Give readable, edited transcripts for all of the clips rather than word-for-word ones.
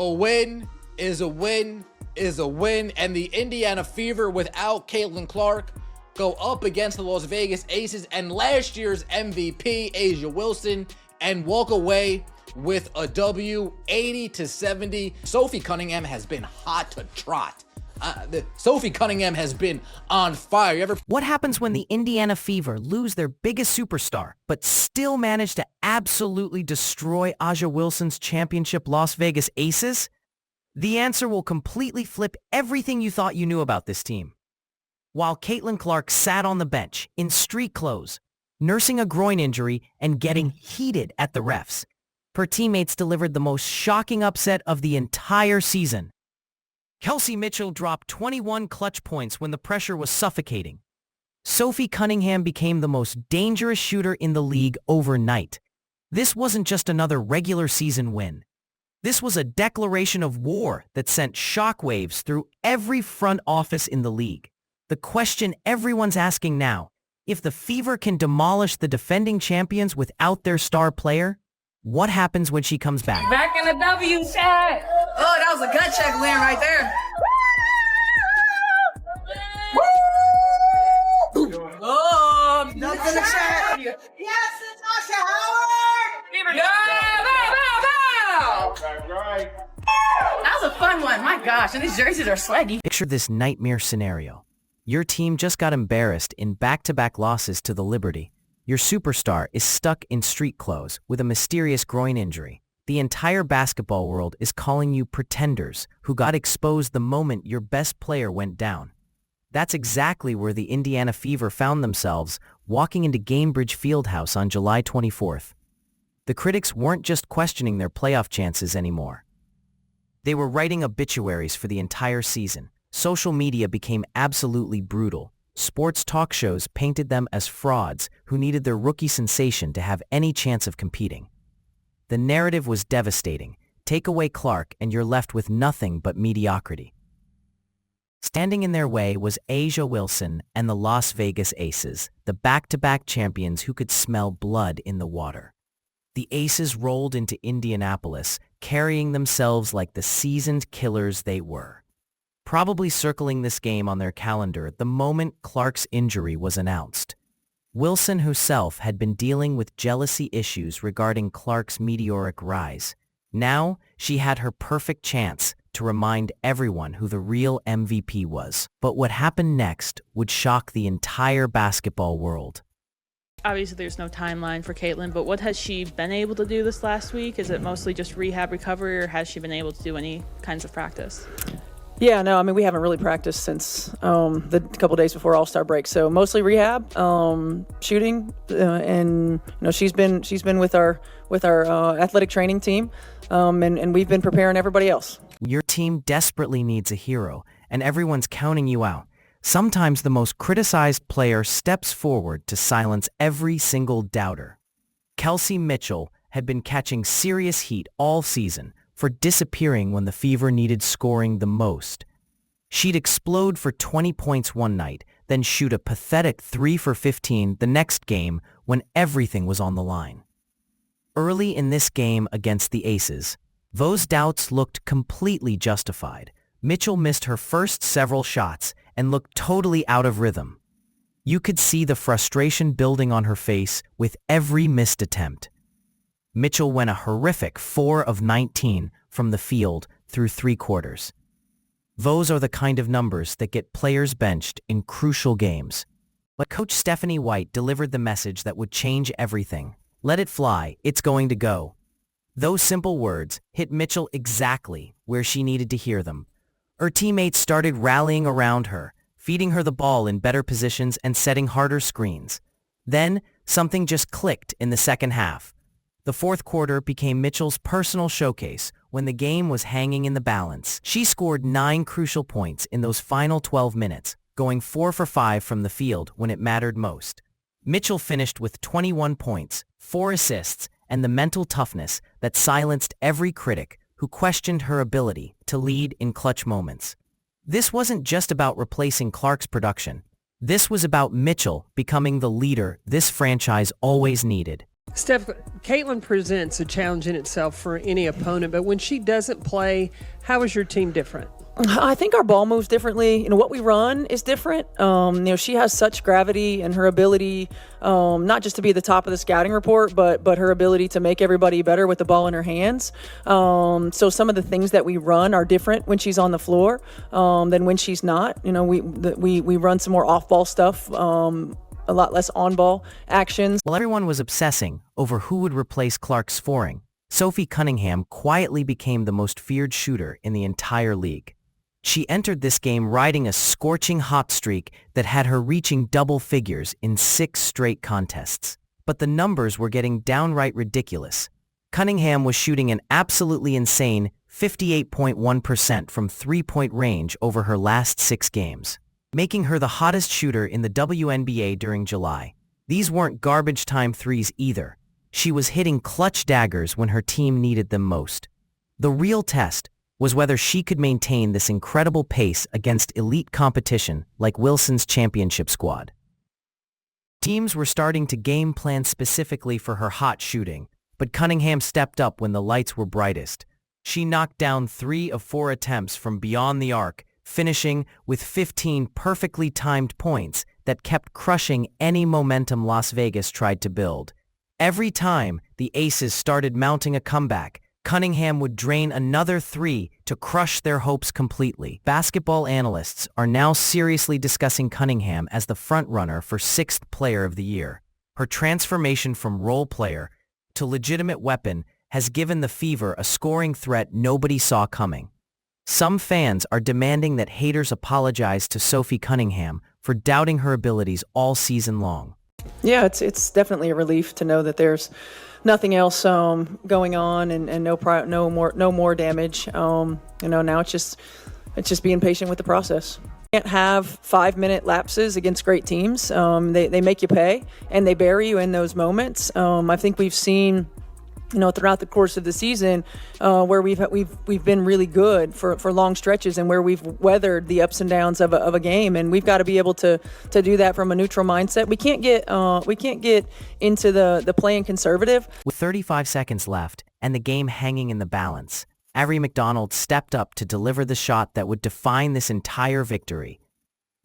A win is a win is a win, and the Indiana Fever without Caitlin Clark go up against the Las Vegas Aces and last year's MVP, A'ja Wilson, and walk away with a W, 80-70. Sophie Cunningham has been hot to trot. Sophie Cunningham has been on fire. What happens when the Indiana Fever lose their biggest superstar, but still manage to absolutely destroy A'ja Wilson's championship Las Vegas Aces? The answer will completely flip everything you thought you knew about this team. While Caitlin Clark sat on the bench in street clothes, nursing a groin injury and getting heated at the refs, her teammates delivered the most shocking upset of the entire season. Kelsey Mitchell dropped 21 clutch points when the pressure was suffocating. Sophie Cunningham became the most dangerous shooter in the league overnight. This wasn't just another regular season win. This was a declaration of war that sent shockwaves through every front office in the league. The question everyone's asking now, if the Fever can demolish the defending champions without their star player, what happens when she comes back? Back in the W chat. Oh, that was a gut check win right there. Oh, nothing in the chat. Yes, it's Asha Howard! Right. That was a fun one. My gosh, and these jerseys are swaggy. Picture this nightmare scenario. Your team just got embarrassed in back-to-back losses to the Liberty. Your superstar is stuck in street clothes with a mysterious groin injury. The entire basketball world is calling you pretenders who got exposed the moment your best player went down. That's exactly where the Indiana Fever found themselves walking into Gainbridge Fieldhouse on July 24th. The critics weren't just questioning their playoff chances anymore. They were writing obituaries for the entire season. Social media became absolutely brutal. Sports talk shows painted them as frauds who needed their rookie sensation to have any chance of competing. The narrative was devastating. Take away Clark and you're left with nothing but mediocrity. Standing in their way was A'ja Wilson and the Las Vegas Aces, the back-to-back champions who could smell blood in the water. The Aces rolled into Indianapolis, carrying themselves like the seasoned killers they were. Probably circling this game on their calendar the moment Clark's injury was announced. Wilson herself had been dealing with jealousy issues regarding Clark's meteoric rise. Now, she had her perfect chance to remind everyone who the real MVP was. But what happened next would shock the entire basketball world. Obviously, there's no timeline for Caitlin, but what has she been able to do this last week? Is it mostly just rehab recovery, or has she been able to do any kinds of practice? Yeah, no, I mean, we haven't really practiced since the couple days before All-Star break. So mostly rehab, shooting, and she's been with our athletic training team, and we've been preparing everybody else. Your team desperately needs a hero, and everyone's counting you out. Sometimes the most criticized player steps forward to silence every single doubter. Kelsey Mitchell had been catching serious heat all season for disappearing when the Fever needed scoring the most. She'd explode for 20 points one night, then shoot a pathetic 3 for 15 the next game when everything was on the line. Early in this game against the Aces, those doubts looked completely justified. Mitchell missed her first several shots and looked totally out of rhythm. You could see the frustration building on her face with every missed attempt. Mitchell went a horrific 4 of 19 from the field through 3 quarters. Those are the kind of numbers that get players benched in crucial games. But Coach Stephanie White delivered the message that would change everything. Let it fly, it's going to go. Those simple words hit Mitchell exactly where she needed to hear them. Her teammates started rallying around her, feeding her the ball in better positions and setting harder screens. Then, something just clicked in the second half. The fourth quarter became Mitchell's personal showcase when the game was hanging in the balance. She scored 9 crucial points in those final 12 minutes, going 4 for 5 from the field when it mattered most. Mitchell finished with 21 points, 4 assists, and the mental toughness that silenced every critic who questioned her ability to lead in clutch moments. This wasn't just about replacing Clark's production. This was about Mitchell becoming the leader this franchise always needed. Steph, Caitlin presents a challenge in itself for any opponent, but when she doesn't play, how is your team different? I think our ball moves differently. What we run is different. She has such gravity and her ability, not just to be the top of the scouting report, but her ability to make everybody better with the ball in her hands. So some of the things that we run are different when she's on the floor than when she's not. We run some more off-ball stuff. A lot less on-ball actions. While everyone was obsessing over who would replace Clark's scoring, Sophie Cunningham quietly became the most feared shooter in the entire league. She entered this game riding a scorching hot streak that had her reaching double figures in 6 straight contests. But the numbers were getting downright ridiculous. Cunningham was shooting an absolutely insane 58.1% from three-point range over her last 6 games, making her the hottest shooter in the WNBA during July. These weren't garbage time threes either. She was hitting clutch daggers when her team needed them most. The real test was whether she could maintain this incredible pace against elite competition like Wilson's championship squad. Teams were starting to game plan specifically for her hot shooting, but Cunningham stepped up when the lights were brightest. She knocked down 3 of 4 attempts from beyond the arc, finishing with 15 perfectly timed points that kept crushing any momentum Las Vegas tried to build. Every time the Aces started mounting a comeback, Cunningham would drain another 3 to crush their hopes completely. Basketball analysts are now seriously discussing Cunningham as the frontrunner for 6th Player of the Year. Her transformation from role player to legitimate weapon has given the Fever a scoring threat nobody saw coming. Some fans are demanding that haters apologize to Sophie Cunningham for doubting her abilities all season long. Yeah, it's definitely a relief to know that there's nothing else going on and no more damage. Now it's just being patient with the process. Can't have 5-minute lapses against great teams. They make you pay and they bury you in those moments. I think we've seen throughout the course of the season, where we've been really good for long stretches and where we've weathered the ups and downs of a game, and we've got to be able to do that from a neutral mindset. We can't get into the playing conservative. With 35 seconds left and the game hanging in the balance, Ari McDonald stepped up to deliver the shot that would define this entire victory.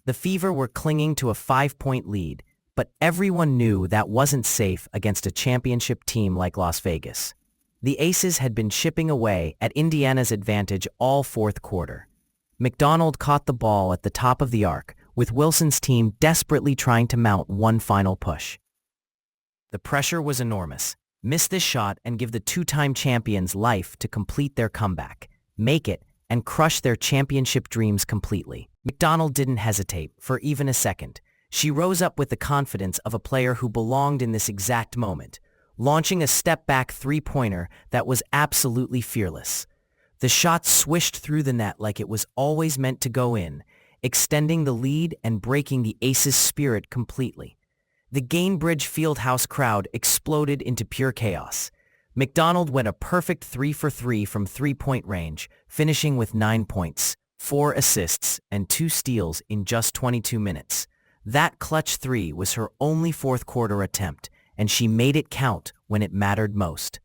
The Fever were clinging to a 5-point lead, but everyone knew that wasn't safe against a championship team like Las Vegas. The Aces had been chipping away at Indiana's advantage all 4th quarter. McDonald caught the ball at the top of the arc, with Wilson's team desperately trying to mount one final push. The pressure was enormous. Miss this shot and give the 2-time champions life to complete their comeback, make it, and crush their championship dreams completely. McDonald didn't hesitate for even a second. She rose up with the confidence of a player who belonged in this exact moment, launching a step-back 3-pointer that was absolutely fearless. The shot swished through the net like it was always meant to go in, extending the lead and breaking the Aces' spirit completely. The Gainbridge Fieldhouse crowd exploded into pure chaos. McDonald went a perfect 3 for 3 from 3-point range, finishing with 9 points, 4 assists, and 2 steals in just 22 minutes. That clutch 3 was her only 4th quarter attempt, and she made it count when it mattered most.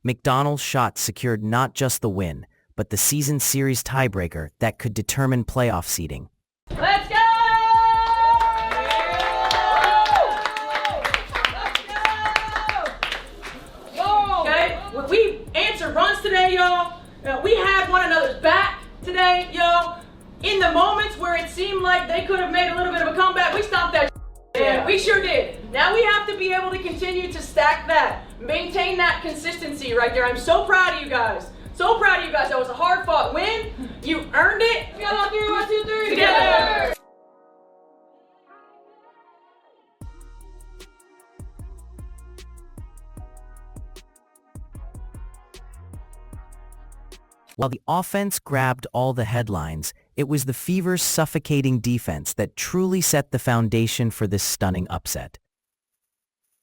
McDonald's shot secured not just the win, but the season series tiebreaker that could determine playoff seeding. Let's go! Okay, we answered runs today, y'all. We had one another's back today, y'all. In the moments where it seemed like they could have made a little bit of a comeback, we stopped that. Yeah, we sure did. Now we have to be able to continue to stack that, maintain that consistency right there. I'm so proud of you guys. So proud of you guys. That was a hard-fought win. You earned it. We got on 3, 1, 2, 3 together. While the offense grabbed all the headlines, it was the Fever's suffocating defense that truly set the foundation for this stunning upset.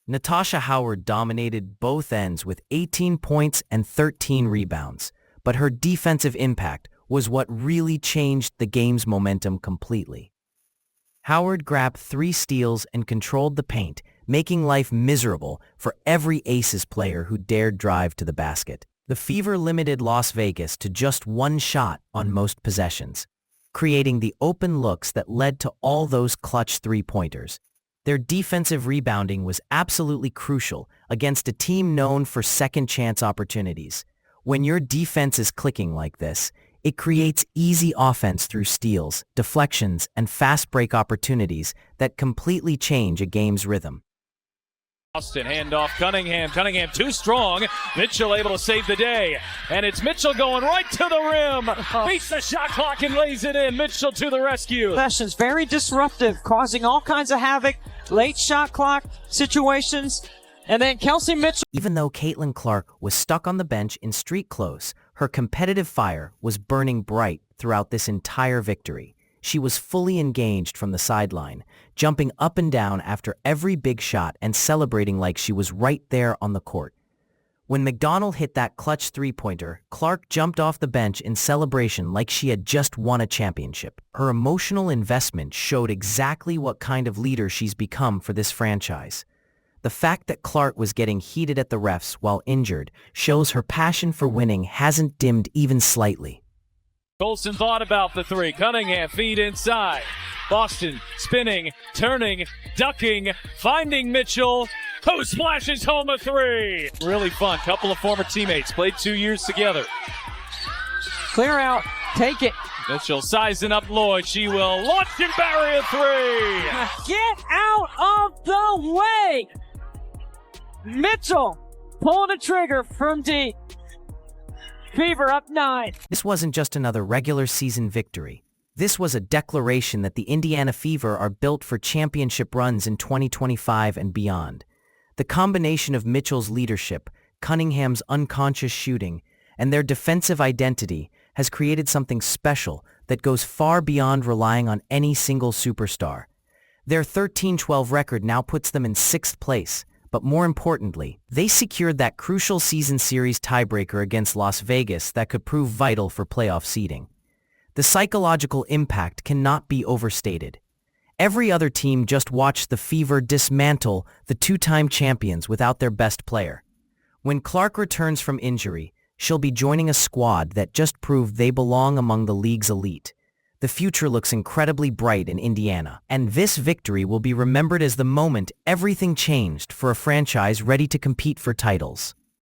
Natasha Howard dominated both ends with 18 points and 13 rebounds, but her defensive impact was what really changed the game's momentum completely. Howard grabbed 3 steals and controlled the paint, making life miserable for every Aces player who dared drive to the basket. The Fever limited Las Vegas to just one shot on most possessions, creating the open looks that led to all those clutch three-pointers. Their defensive rebounding was absolutely crucial against a team known for second-chance opportunities. When your defense is clicking like this, it creates easy offense through steals, deflections, and fast break opportunities that completely change a game's rhythm. Austin, handoff, Cunningham. Cunningham too strong. Mitchell able to save the day. And it's Mitchell going right to the rim. Beats the shot clock and lays it in. Mitchell to the rescue. Sessions very disruptive, causing all kinds of havoc, late shot clock situations. And then Kelsey Mitchell. Even though Caitlin Clark was stuck on the bench in street clothes, her competitive fire was burning bright throughout this entire victory. She was fully engaged from the sideline, jumping up and down after every big shot and celebrating like she was right there on the court. When McDonald hit that clutch three-pointer, Clark jumped off the bench in celebration like she had just won a championship. Her emotional investment showed exactly what kind of leader she's become for this franchise. The fact that Clark was getting heated at the refs while injured shows her passion for winning hasn't dimmed even slightly. Colson thought about the three. Cunningham feed inside. Boston spinning, turning, ducking, finding Mitchell, who splashes home a three. Really fun. Couple of former teammates. Played 2 years together. clear out, take it. Mitchell sizing up Lloyd. She will launch and bury a three. Get out of the way. Mitchell pulling the trigger from deep. Fever up 9. This wasn't just another regular season victory. This was a declaration that the Indiana Fever are built for championship runs in 2025 and beyond. The combination of Mitchell's leadership, Cunningham's unconscious shooting, and their defensive identity has created something special that goes far beyond relying on any single superstar. Their 13-12 record now puts them in 6th place, but more importantly, they secured that crucial season series tiebreaker against Las Vegas that could prove vital for playoff seeding. The psychological impact cannot be overstated. Every other team just watched the Fever dismantle the two-time champions without their best player. When Clark returns from injury, she'll be joining a squad that just proved they belong among the league's elite. The future looks incredibly bright in Indiana, and this victory will be remembered as the moment everything changed for a franchise ready to compete for titles.